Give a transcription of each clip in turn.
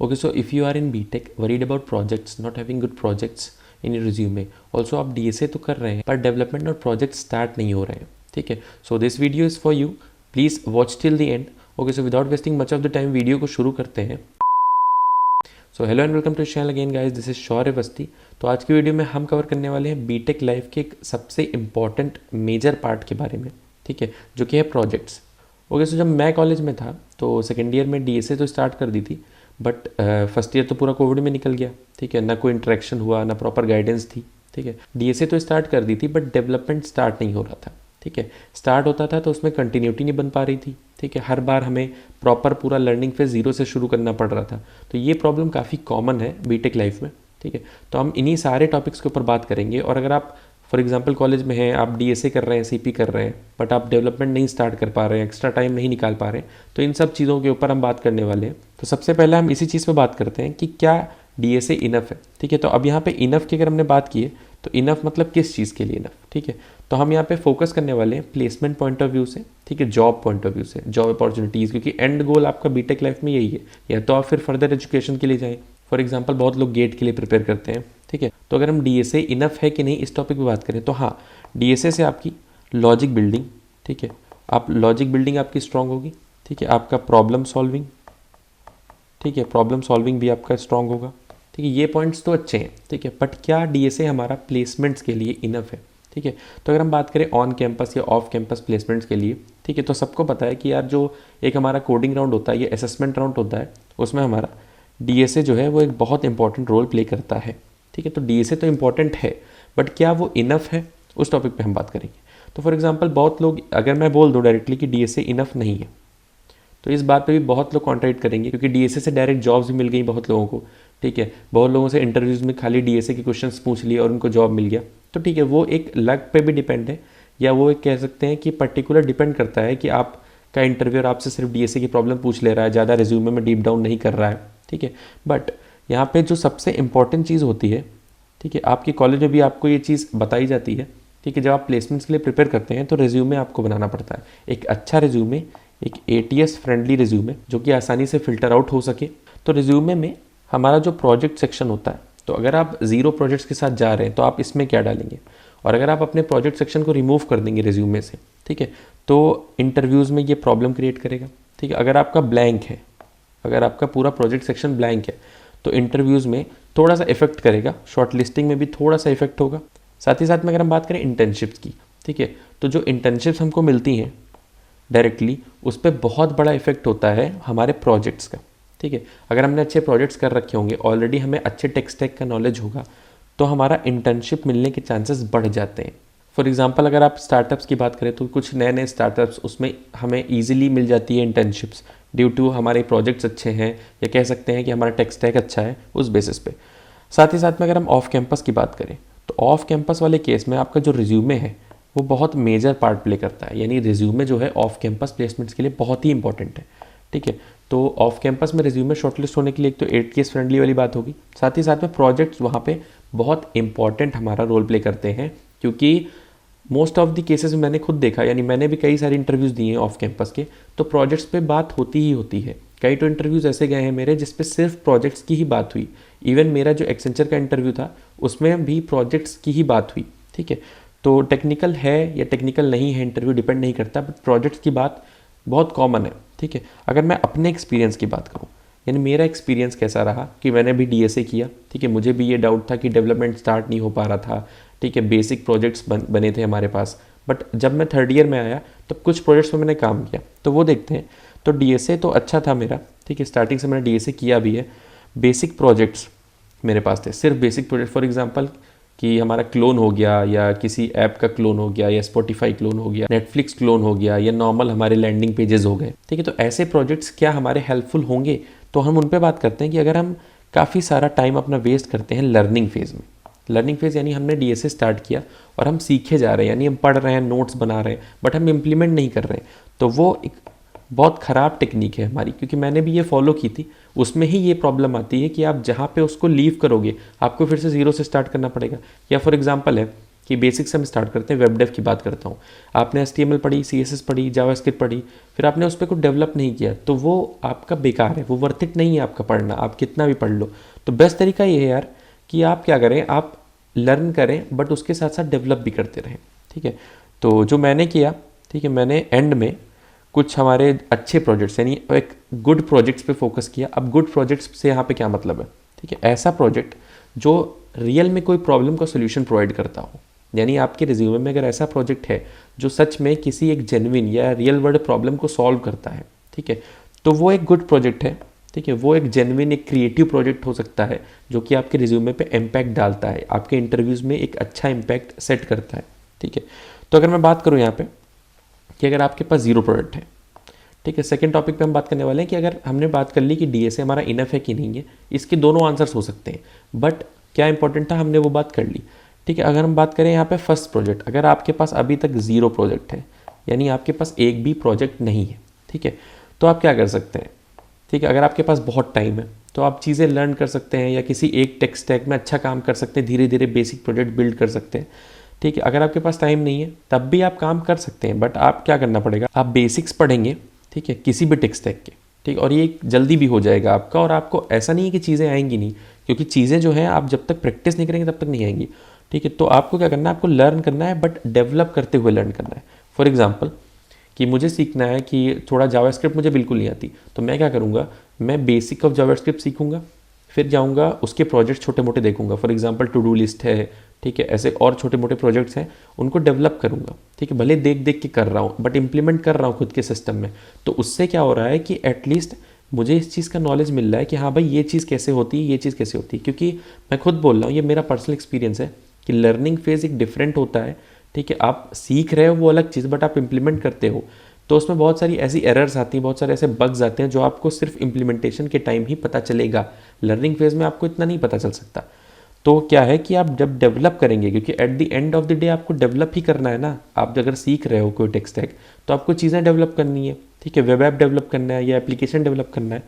Okay, so if you are in BTech, worried about projects, not having good projects in your resume, also आप DSA तो कर रहे हैं पर development और प्रोजेक्ट स्टार्ट नहीं हो रहे हैं, ठीक है. So this video is for you, please watch till the end. Okay, so without wasting much of the time video को शुरू करते हैं. So hello and welcome to channel again guys, this is Shaurya Awasthi. तो आज की वीडियो में हम cover करने वाले हैं बीटेक लाइफ के एक सबसे इंपॉर्टेंट मेजर पार्ट के बारे में, ठीक है, जो कि है प्रोजेक्ट्स. ओके, सो जब मैं कॉलेज में था तो सेकेंड ईयर में DSA तो स्टार्ट कर दी थी, बट फर्स्ट ईयर तो पूरा कोविड में निकल गया, ठीक है. ना कोई इंटरेक्शन हुआ, ना प्रॉपर गाइडेंस थी, ठीक है. DSA तो स्टार्ट कर दी थी बट डेवलपमेंट स्टार्ट नहीं हो रहा था, ठीक है. स्टार्ट होता था तो उसमें कंटिन्यूटी नहीं बन पा रही थी, ठीक है. हर बार हमें प्रॉपर पूरा लर्निंग फेज जीरो से शुरू करना पड़ रहा था. तो ये प्रॉब्लम काफ़ी कॉमन है बीटेक लाइफ में, ठीक है. तो हम इन्हीं सारे टॉपिक्स के ऊपर बात करेंगे. और अगर आप फॉर एग्जांपल कॉलेज में हैं, आप DSA कर रहे हैं, CP कर रहे हैं, बट आप डेवलपमेंट नहीं स्टार्ट कर पा रहे हैं, एक्स्ट्रा टाइम नहीं निकाल पा रहे हैं, तो इन सब चीज़ों के ऊपर हम बात करने वाले हैं. तो सबसे पहले हम इसी चीज़ पे बात करते हैं कि क्या DSA इनफ है, ठीक है. तो अब यहाँ पे इनफ की अगर हमने बात की है तो इनफ मतलब किस चीज़ के लिए इनफ, ठीक है. तो हम यहाँ पे फोकस करने वाले हैं प्लेसमेंट पॉइंट ऑफ व्यू से, ठीक है, जॉब पॉइंट ऑफ व्यू से, जॉब अपॉर्चुनिटीज़, क्योंकि एंड गोल आपका बीटेक लाइफ में यही है. या तो आप फिर फर्दर एजुकेशन के लिए जाएँ. फॉर एग्जाम्पल बहुत लोग गेट के लिए प्रिपेयर करते हैं, ठीक है. तो अगर हम DSA इनफ है कि नहीं इस टॉपिक पे बात करें तो हाँ, DSA से आपकी लॉजिक बिल्डिंग, ठीक है, आप लॉजिक बिल्डिंग आपकी स्ट्रांग होगी, ठीक है. आपका प्रॉब्लम सॉल्विंग, ठीक है, प्रॉब्लम सॉल्विंग भी आपका स्ट्रांग होगा, ठीक है. ये पॉइंट्स तो अच्छे हैं, ठीक है. बट क्या DSA हमारा प्लेसमेंट्स के लिए इनफ है, ठीक है. तो अगर हम बात करें ऑन कैंपस या ऑफ कैंपस प्लेसमेंट्स के लिए, ठीक है, तो सबको पता है कि यार जो एक हमारा कोडिंग राउंड होता है या असेसमेंट राउंड होता है, उसमें हमारा DSA जो है वो एक बहुत इंपॉर्टेंट रोल प्ले करता है, ठीक है. तो DSA तो इंपॉर्टेंट है, बट क्या वो इनफ है, उस टॉपिक पे हम बात करेंगे. तो फॉर एग्जांपल बहुत लोग, अगर मैं बोल दूं डायरेक्टली कि DSA इनफ नहीं है, तो इस बात पे भी बहुत लोग कॉन्ट्रैक्ट करेंगे, क्योंकि DSA से डायरेक्ट जॉब्स भी मिल गई बहुत लोगों को, ठीक है. बहुत लोगों से इंटरव्यूज़ में खाली DSA के क्वेश्चंस पूछ लिए और उनको जॉब मिल गया. तो ठीक है, वो एक लक पे भी डिपेंड है, या वो एक कह सकते हैं कि पर्टिकुलर डिपेंड करता है कि आपका इंटरव्यूअर आपसे सिर्फ DSA की प्रॉब्लम पूछ ले रहा है, ज़्यादा रिज्यूमे में डीप डाउन नहीं कर रहा है, ठीक है. बट यहाँ पे जो सबसे इंपॉर्टेंट चीज़ होती है, ठीक है, आपके कॉलेज में भी आपको ये चीज़ बताई जाती है, ठीक है. जब आप प्लेसमेंट्स के लिए प्रिपेयर करते हैं तो रिज्यूमे आपको बनाना पड़ता है, एक अच्छा रिज्यूमे, एक ATS फ्रेंडली रिज्यूमे जो कि आसानी से फिल्टर आउट हो सके. तो रिज्यूमे में हमारा जो प्रोजेक्ट सेक्शन होता है, तो अगर आप 0 प्रोजेक्ट्स के साथ जा रहे हैं तो आप इसमें क्या डालेंगे, और अगर आप अपने प्रोजेक्ट सेक्शन को रिमूव कर देंगे रिज्यूमे से, ठीक है, तो इंटरव्यूज़ में ये प्रॉब्लम क्रिएट करेगा, ठीक है. अगर आपका ब्लैंक है, अगर आपका पूरा प्रोजेक्ट सेक्शन ब्लैंक है, तो इंटरव्यूज़ में थोड़ा सा इफेक्ट करेगा, शॉर्ट लिस्टिंग में भी थोड़ा सा इफेक्ट होगा. साथ ही साथ में अगर हम बात करें इंटर्नशिप्स की, ठीक है, तो जो इंटर्नशिप्स हमको मिलती हैं डायरेक्टली, उस पर बहुत बड़ा इफेक्ट होता है हमारे प्रोजेक्ट्स का, ठीक है. अगर हमने अच्छे प्रोजेक्ट्स कर रखे होंगे, ऑलरेडी हमें अच्छे टेक स्टैक का नॉलेज होगा, तो हमारा इंटर्नशिप मिलने के चांसेस बढ़ जाते हैं. फॉर एग्जांपल अगर आप स्टार्टअप्स की बात करें तो कुछ नए नए स्टार्टअप्स, उसमें हमें ईजिली मिल जाती है इंटर्नशिप्स, ड्यू टू हमारे प्रोजेक्ट्स अच्छे हैं, या कह सकते हैं कि हमारा टेक स्टैक अच्छा है उस बेसिस पे. साथ ही साथ में अगर हम ऑफ कैंपस की बात करें तो ऑफ कैंपस वाले केस में आपका जो रिज्यूमे है वो बहुत मेजर पार्ट प्ले करता है. यानी रिज्यूमे जो है ऑफ कैंपस प्लेसमेंट्स के लिए बहुत ही इंपॉर्टेंट है, ठीक है. तो ऑफ कैंपस में रिज्यूमे शॉर्टलिस्ट होने के लिए एक तो ATS फ्रेंडली वाली बात होगी. साथ ही साथ में प्रोजेक्ट्स वहाँ पे बहुत इंपॉर्टेंट हमारा रोल प्ले करते हैं, क्योंकि मोस्ट ऑफ द केसेस में मैंने खुद देखा, यानी मैंने भी कई सारे इंटरव्यूज़ दिए हैं ऑफ कैंपस के, तो प्रोजेक्ट्स पे बात होती ही होती है. कई तो इंटरव्यूज़ ऐसे गए हैं मेरे जिस पे सिर्फ प्रोजेक्ट्स की ही बात हुई. इवन मेरा जो एक्सेंचर का इंटरव्यू था उसमें भी प्रोजेक्ट्स की ही बात हुई, ठीक है. तो टेक्निकल है या टेक्निकल नहीं है इंटरव्यू डिपेंड नहीं करता, बट प्रोजेक्ट्स की बात बहुत कॉमन है, ठीक है. अगर मैं अपने एक्सपीरियंस की बात करूँ, यानी मेरा एक्सपीरियंस कैसा रहा कि मैंने भी DSA किया, ठीक है. मुझे भी ये डाउट था कि डेवलपमेंट स्टार्ट नहीं हो पा रहा था, ठीक है. बेसिक प्रोजेक्ट्स बने थे हमारे पास, बट जब मैं थर्ड ईयर में आया तो कुछ प्रोजेक्ट्स में मैंने काम किया, तो वो देखते हैं. तो DSA तो अच्छा था मेरा, ठीक है. स्टार्टिंग से मैंने DSA किया भी है. बेसिक प्रोजेक्ट्स मेरे पास थे, सिर्फ बेसिक प्रोजेक्ट. फॉर एग्जांपल कि हमारा क्लोन हो गया, या किसी ऐप का क्लोन हो गया, या Spotify क्लोन हो गया, Netflix क्लोन हो गया, या नॉर्मल हमारे लैंडिंग पेजेस हो गए, ठीक है. तो ऐसे प्रोजेक्ट्स क्या हमारे हेल्पफुल होंगे, तो हम उन पे बात करते हैं कि अगर हम काफ़ी सारा टाइम अपना वेस्ट करते हैं लर्निंग फेज़ में. लर्निंग फेज़ यानी हमने DSA स्टार्ट किया और हम सीखे जा रहे हैं, यानी हम पढ़ रहे हैं, नोट्स बना रहे हैं, बट हम इम्प्लीमेंट नहीं कर रहे हैं. तो वो एक बहुत ख़राब टेक्निक है हमारी, क्योंकि मैंने भी ये फॉलो की थी. उसमें ही ये प्रॉब्लम आती है कि आप जहाँ पे उसको लीव करोगे आपको फिर से 0 से स्टार्ट करना पड़ेगा. या फॉर एग्जांपल है कि बेसिक से हम स्टार्ट करते हैं। वेब डेव की बात करता हूँ। आपने HTML पढ़ी, CSS पढ़ी, जावास्क्रिप्ट पढ़ी, फिर आपने उस पर कुछ डेवलप नहीं किया तो वो आपका बेकार है, वो वर्थ इट नहीं है आपका पढ़ना, आप कितना भी पढ़ लो। तो बेस्ट तरीका ये है यार कि आप क्या करें, आप लर्न करें बट उसके साथ साथ डेवलप भी करते रहें, ठीक है। तो जो मैंने किया, ठीक है, मैंने एंड में कुछ हमारे अच्छे प्रोजेक्ट्स यानी एक गुड प्रोजेक्ट्स पे फोकस किया। अब गुड प्रोजेक्ट्स से यहाँ पे क्या मतलब है, ठीक है, ऐसा प्रोजेक्ट जो रियल में कोई प्रॉब्लम का सोल्यूशन प्रोवाइड करता हो। यानी आपके रिज्यूमे में अगर ऐसा प्रोजेक्ट है जो सच में किसी एक जेन्युइन या रियल वर्ल्ड प्रॉब्लम को सॉल्व करता है, ठीक है, तो वो एक गुड प्रोजेक्ट है, ठीक है। वो एक जेन्युइन, एक क्रिएटिव प्रोजेक्ट हो सकता है जो कि आपके रिज्यूमे पे इम्पैक्ट डालता है, आपके इंटरव्यूज़ में एक अच्छा इम्पैक्ट सेट करता है, ठीक है। तो अगर मैं बात करूँ यहाँ पे कि अगर आपके पास 0 प्रोडक्ट है, ठीक है, सेकंड टॉपिक पे हम बात करने वाले हैं कि अगर हमने बात कर ली कि DSA हमारा इनफ है कि नहीं है, इसके दोनों आंसर्स हो सकते हैं, बट क्या इंपॉर्टेंट था, हमने वो बात कर ली, ठीक है। अगर हम बात करें यहाँ पे फर्स्ट प्रोजेक्ट, अगर आपके पास अभी तक 0 प्रोजेक्ट है, यानी आपके पास एक भी प्रोजेक्ट नहीं है, ठीक है, तो आप क्या कर सकते हैं, ठीक है। अगर आपके पास बहुत टाइम है तो आप चीज़ें लर्न कर सकते हैं या किसी एक टेक स्टैक में अच्छा काम कर सकते हैं, धीरे धीरे बेसिक प्रोजेक्ट बिल्ड कर सकते हैं, ठीक है। अगर आपके पास टाइम नहीं है तब भी आप काम कर सकते हैं, बट आप क्या करना पड़ेगा, आप बेसिक्स पढ़ेंगे, ठीक है, किसी भी टेक स्टैक के, ठीक, और ये जल्दी भी हो जाएगा आपका। और आपको ऐसा नहीं है कि चीज़ें आएंगी नहीं, क्योंकि चीज़ें जो हैं आप जब तक प्रैक्टिस नहीं करेंगे तब तक नहीं आएंगी, ठीक है। तो आपको क्या करना है, आपको लर्न करना है बट डेवलप करते हुए लर्न करना है। फॉर एग्जाम्पल कि मुझे सीखना है कि थोड़ा जावास्क्रिप्ट मुझे बिल्कुल नहीं आती, तो मैं क्या करूँगा, मैं बेसिक ऑफ जावास्क्रिप्ट सीखूंगा, फिर जाऊँगा उसके प्रोजेक्ट छोटे मोटे देखूंगा। For example to do list है, ठीक है, ऐसे और छोटे मोटे प्रोजेक्ट्स हैं, उनको डेवलप करूँगा, ठीक है। भले देख देख के कर रहा हूँ बट इम्प्लीमेंट कर रहा हूँ खुद के सिस्टम में। तो उससे क्या हो रहा है कि एटलीस्ट मुझे इस चीज़ का नॉलेज मिल रहा है कि हाँ भाई ये चीज़ कैसे होती है, ये चीज़ कैसे होती है। क्योंकि मैं खुद बोल रहा हूँ, ये मेरा पर्सनल एक्सपीरियंस है कि लर्निंग फेज़ एक डिफरेंट होता है, ठीक है। आप सीख रहे हो वो अलग चीज़, बट आप इम्प्लीमेंट करते हो तो उसमें बहुत सारी ऐसी एरर्स आती हैं, बहुत सारे ऐसे बग्स आते हैं जो आपको सिर्फ इम्प्लीमेंटेशन के टाइम ही पता चलेगा। लर्निंग फेज़ में आपको इतना नहीं पता चल सकता। तो क्या है कि आप जब डेवलप करेंगे, क्योंकि at the end of the day आपको डेवलप ही करना है ना। आप अगर सीख रहे हो कोई टेक स्टैक तो आपको चीज़ें डेवलप करनी है, ठीक है, वेब ऐप डेवलप करना है या एप्लीकेशन डेवलप करना है,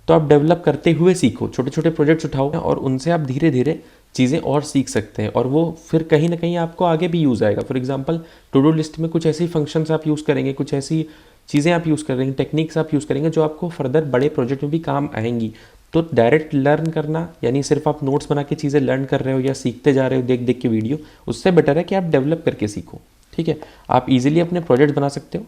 तो आप डेवलप करते हुए सीखो, छोटे छोटे प्रोजेक्ट्स उठाओ और उनसे आप धीरे धीरे चीज़ें और सीख सकते हैं, और वो फिर कहीं ना कहीं आपको आगे भी यूज़ आएगा। For example to do list में कुछ ऐसी फंक्शंस आप यूज़ करेंगे, कुछ ऐसी चीज़ें आप यूज़ करेंगे, टेक्निक्स आप यूज़ करेंगे जो आपको फर्दर बड़े प्रोजेक्ट में भी काम आएंगी। तो डायरेक्ट लर्न करना, यानी सिर्फ आप नोट्स बना के चीज़ें लर्न कर रहे हो या सीखते जा रहे हो देख देख के वीडियो, उससे बेटर है कि आप डेवलप करके सीखो, ठीक है। आप इजीली अपने प्रोजेक्ट बना सकते हो।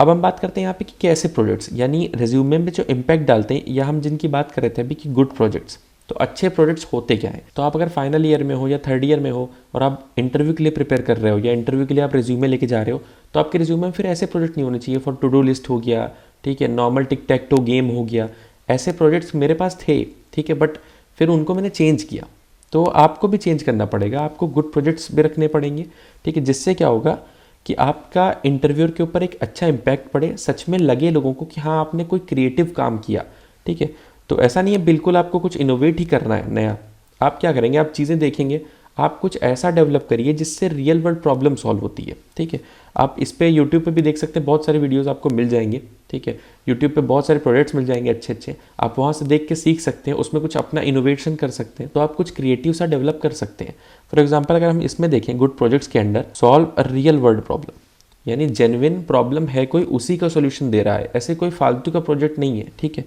अब हम बात करते हैं यहाँ पे कि कैसे प्रोजेक्ट्स, यानी रिज्यूमे में जो इम्पैक्ट डालते हैं, या हम जिनकी बात कर रहे थे अभी कि गुड प्रोजेक्ट्स। तो अच्छे प्रोजेक्ट्स होते क्या हैं, तो आप अगर फाइनल ईयर में हो या थर्ड ईयर में हो और आप इंटरव्यू के लिए प्रिपेयर कर रहे हो या इंटरव्यू के लिए आप रिज्यूमे लेके जा रहे हो, तो आपके रिज्यूमे में फिर ऐसे प्रोजेक्ट नहीं होने चाहिए। फॉर टू डू लिस्ट हो गया, ठीक है, normal tick tech to game हो गया, ऐसे प्रोजेक्ट्स मेरे पास थे, ठीक है, बट फिर उनको मैंने चेंज किया। तो आपको भी चेंज करना पड़ेगा, आपको गुड प्रोजेक्ट्स भी रखने पड़ेंगे, ठीक है, जिससे क्या होगा कि आपका इंटरव्यूअर के ऊपर एक अच्छा इम्पैक्ट पड़े, सच में लगे लोगों को कि हाँ आपने कोई क्रिएटिव काम किया, ठीक है। तो ऐसा नहीं है बिल्कुल आपको कुछ इनोवेट ही करना है नया। आप क्या करेंगे, आप चीज़ें देखेंगे, आप कुछ ऐसा डेवलप करिए जिससे रियल वर्ल्ड प्रॉब्लम सॉल्व होती है, ठीक है। आप इस पे यूट्यूब पे भी देख सकते हैं, बहुत सारे वीडियोस आपको मिल जाएंगे, ठीक है। यूट्यूब पे बहुत सारे प्रोजेक्ट्स मिल जाएंगे अच्छे अच्छे, आप वहाँ से देख के सीख सकते हैं, उसमें कुछ अपना इनोवेशन कर सकते हैं, तो आप कुछ क्रिएटिव सा डेवलप कर सकते हैं। फॉर एग्जाम्पल अगर हम इसमें देखें गुड प्रोजेक्ट्स के under, solve a real world problem, यानी जेन्युइन प्रॉब्लम है कोई, उसी का सोल्यूशन दे रहा है, ऐसे कोई फालतू का प्रोजेक्ट नहीं है, ठीक है।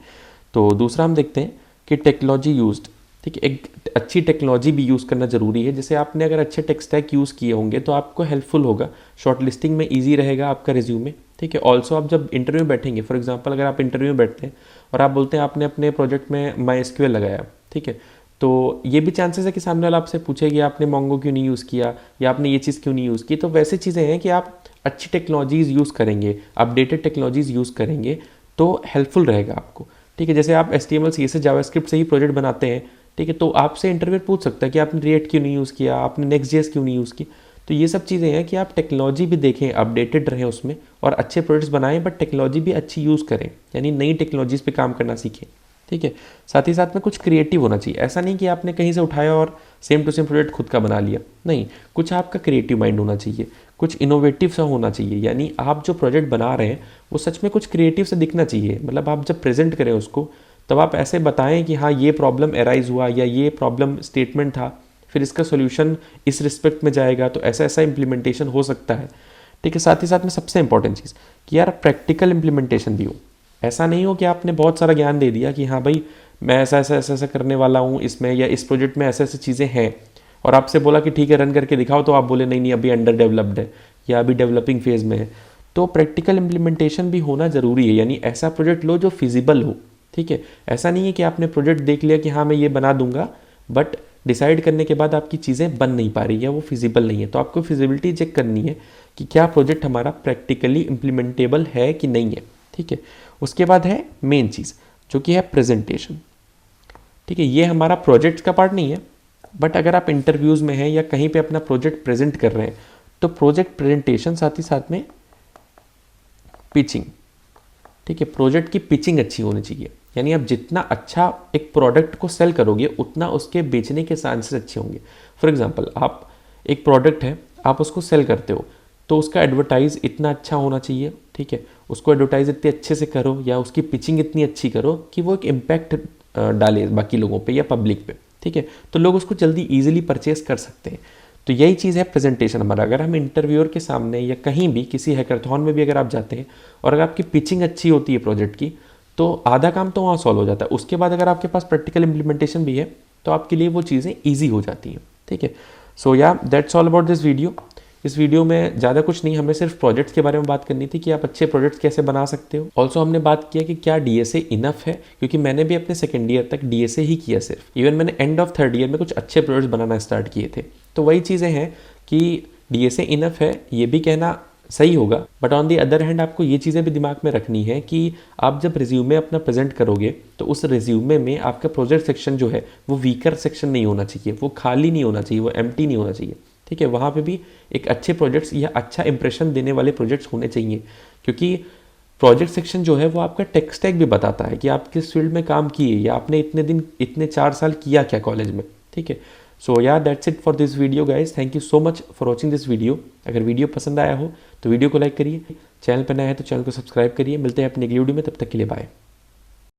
तो दूसरा हम देखते हैं कि टेक्नोलॉजी यूज्ड, ठीक है, एक अच्छी टेक्नोलॉजी भी यूज़ करना ज़रूरी है। जैसे आपने अगर अच्छे टेक स्टैक यूज़ किए होंगे तो आपको हेल्पफुल होगा, शॉर्ट लिस्टिंग में ईजी रहेगा आपका रिज्यूमे, ठीक है। ऑल्सो आप जब इंटरव्यू में बैठेंगे, फॉर एग्जांपल अगर आप इंटरव्यू में बैठते हैं और आप बोलते हैं आपने अपने प्रोजेक्ट में MySQL लगाया, ठीक है, तो ये भी चांसेस है कि सामने वाला आपसे पूछेगी आपने मोंगो क्यों नहीं यूज़ किया या आपने ये चीज़ क्यों नहीं यूज़ की। तो वैसे चीज़ें हैं कि आप अच्छी टेक्नोलॉजीज़ यूज़ करेंगे, अपडेटेड टेक्नोलॉजीज़ यूज़ करेंगे तो हेल्पफुल रहेगा आपको, ठीक है। जैसे आप HTML CSS जावास्क्रिप्ट से ही प्रोजेक्ट बनाते हैं, ठीक है, तो आपसे इंटरव्यू पूछ सकता है कि आपने रिएक्ट क्यों नहीं यूज़ किया, आपने Next.js क्यों नहीं यूज़ की। तो ये सब चीज़ें हैं कि आप टेक्नोलॉजी भी देखें, अपडेटेड रहें उसमें और अच्छे प्रोजेक्ट्स बनाएं, बट टेक्नोलॉजी भी अच्छी यूज़ करें, यानी नई टेक्नोलॉजीज़ पे काम करना सीखें, ठीक है। साथ ही साथ में कुछ क्रिएटिव होना चाहिए, ऐसा नहीं कि आपने कहीं से उठाया और सेम टू सेम प्रोजेक्ट खुद का बना लिया, नहीं, कुछ आपका क्रिएटिव माइंड होना चाहिए, कुछ इनोवेटिव सा होना चाहिए, यानी आप जो प्रोजेक्ट बना रहे हैं वो सच में कुछ क्रिएटिव से दिखना चाहिए। मतलब आप जब प्रेजेंट करें उसको तब आप ऐसे बताएं कि हाँ ये प्रॉब्लम एराइज हुआ या ये प्रॉब्लम स्टेटमेंट था, फिर इसका सोल्यूशन इस रिस्पेक्ट में जाएगा, तो ऐसा ऐसा इम्प्लीमेंटेशन हो सकता है। ठीक है, साथ ही साथ में सबसे इंपॉर्टेंट चीज़ कि यार प्रैक्टिकल इम्प्लीमेंटेशन भी हो। ऐसा नहीं हो कि आपने बहुत सारा ज्ञान दे दिया कि हाँ भाई मैं ऐसा ऐसा ऐसा ऐसा करने वाला हूँ इसमें, या इस प्रोजेक्ट में ऐसे ऐसे चीज़ें हैं, और आपसे बोला कि ठीक है रन करके दिखाओ, तो आप बोले नहीं नहीं अभी अंडर डेवलप्ड है या अभी डेवलपिंग फेज़ में है। तो प्रैक्टिकल इम्प्लीमेंटेशन भी होना ज़रूरी है, यानी ऐसा प्रोजेक्ट लो जो फिजिबल हो। ठीक है, ऐसा नहीं है कि आपने प्रोजेक्ट देख लिया कि हाँ मैं ये बना दूंगा, बट डिसाइड करने के बाद आपकी चीज़ें बन नहीं पा रही है, वो फिजिबल नहीं है। तो आपको फिजिबिलिटी चेक करनी है कि क्या प्रोजेक्ट हमारा प्रैक्टिकली इम्प्लीमेंटेबल है कि नहीं है। ठीक है, उसके बाद है मेन चीज़ जो कि है प्रेजेंटेशन। ठीक है, ये हमारा प्रोजेक्ट का पार्ट नहीं है, बट अगर आप इंटरव्यूज़ में हैं या कहीं पे अपना प्रोजेक्ट प्रेजेंट कर रहे हैं तो प्रोजेक्ट प्रेजेंटेशन साथ ही साथ में पिचिंग। ठीक है, प्रोजेक्ट की पिचिंग अच्छी होनी चाहिए, यानी आप जितना अच्छा एक प्रोडक्ट को सेल करोगे उतना उसके बेचने के चांसेस अच्छे होंगे। फॉर एग्जांपल, आप एक प्रोडक्ट है, आप उसको सेल करते हो, तो उसका एडवर्टाइज इतना अच्छा होना चाहिए। ठीक है, उसको एडवर्टाइज इतने अच्छे से करो या उसकी पिचिंग इतनी अच्छी करो कि वो एक इम्पैक्ट डाले बाकी लोगों पे या पब्लिक पे। ठीक है, तो लोग उसको जल्दी ईजिली परचेस कर सकते हैं। तो यही चीज़ है प्रेजेंटेशन हमारा। अगर हम इंटरव्यूअर के सामने या कहीं भी किसी हैकाथॉन में भी अगर आप जाते हैं और अगर आपकी पिचिंग अच्छी होती है प्रोजेक्ट की, तो आधा काम तो वहाँ सॉल्व हो जाता है। उसके बाद अगर आपके पास प्रैक्टिकल इम्प्लीमेंटेशन भी है तो आपके लिए वो चीज़ें ईजी हो जाती हैं। ठीक है, सो या that's all about this video. इस वीडियो में ज़्यादा कुछ नहीं, हमें सिर्फ प्रोजेक्ट्स के बारे में बात करनी थी कि आप अच्छे प्रोजेक्ट्स कैसे बना सकते हो। ऑल्सो हमने बात किया कि क्या डीएसए इनफ है, क्योंकि मैंने भी अपने सेकेंड ईयर तक डीएसए ही किया सिर्फ। इवन मैंने एंड ऑफ थर्ड ईयर में कुछ अच्छे प्रोजेक्ट्स बनाना स्टार्ट किए थे। तो वही चीज़ें हैं कि डीएसए इनफ है ये भी कहना सही होगा, but on the other hand आपको ये चीज़ें भी दिमाग में रखनी है कि आप जब रिज्यूमे अपना प्रेजेंट करोगे तो उस रिज्यूमे में आपका प्रोजेक्ट सेक्शन जो है वो वीकर सेक्शन नहीं होना चाहिए, वो खाली नहीं होना चाहिए, वो एम्प्टी नहीं होना चाहिए। ठीक है, वहाँ पे भी एक अच्छे प्रोजेक्ट्स या अच्छा इंप्रेशन देने वाले प्रोजेक्ट्स होने चाहिए, क्योंकि प्रोजेक्ट सेक्शन जो है वो आपका टेक स्टैक भी बताता है कि आप किस फील्ड में काम किए या आपने इतने दिन इतने 4 साल किया क्या कॉलेज में। ठीक है, सो या that's it for this video guys. Thank you so much for watching this video. अगर वीडियो पसंद आया हो तो वीडियो को लाइक करिए, चैनल पर नया है तो चैनल को सब्सक्राइब करिए। मिलते हैं अपने अगली वीडियो में, तब तक के लिए बाय।